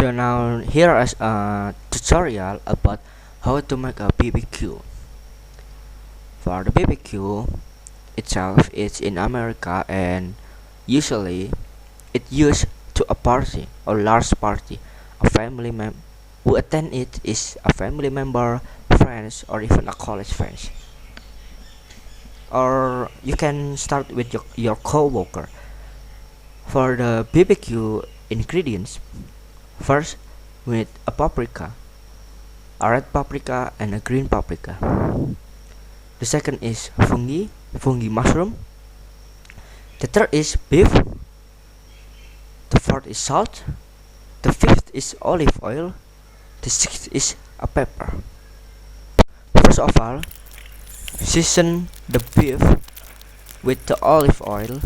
So now here is a tutorial about how to make a BBQ. For the BBQ itself, it's in America and usually it used to a party or large party. A family mem who attend it is a family member, friends, or even a college friends. Or you can start with your co-worker. For the BBQ ingredients, first we need a paprika, a red paprika and a green paprika. The second is fungi mushroom. The third is beef. The fourth is salt. The fifth is olive oil. The sixth is a pepper. First of all, season the beef with the olive oil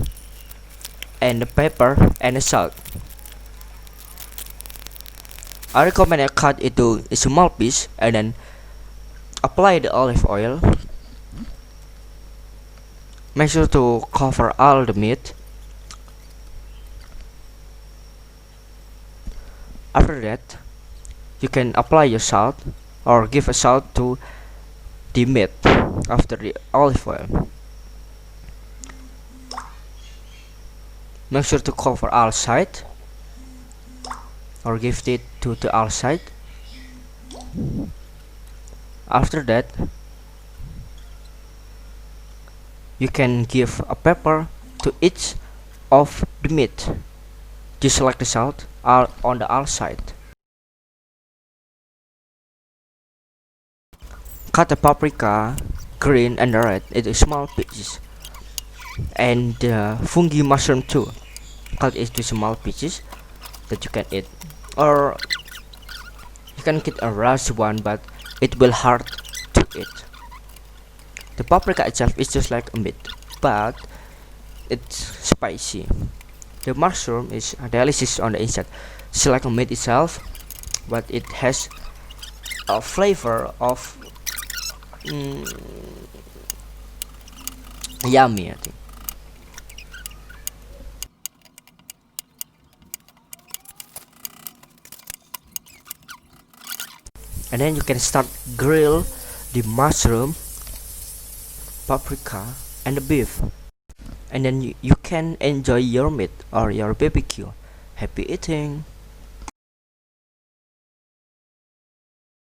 and the pepper and the salt. I recommend I cut it to a small piece and then apply the olive oil. Make sure to cover all the meat. After that, you can apply your salt or give a salt to the meat after the olive oil. Make sure to cover all sides or give it to the all side. After that, you can give a pepper to each of the meat, just like the salt are on the outside. Cut the paprika, green and red into small pieces, and the fungi mushroom too. Cut it into small pieces that you can eat, or you can get a raw one, but it will hard to eat. The paprika itself is just like a meat, but it's spicy. The mushroom is delicious on the inside, just like a meat itself, but it has a flavor of yummy, I think. And then you can start grill the mushroom, paprika and the beef, and then you can enjoy your meat or your BBQ. Happy eating.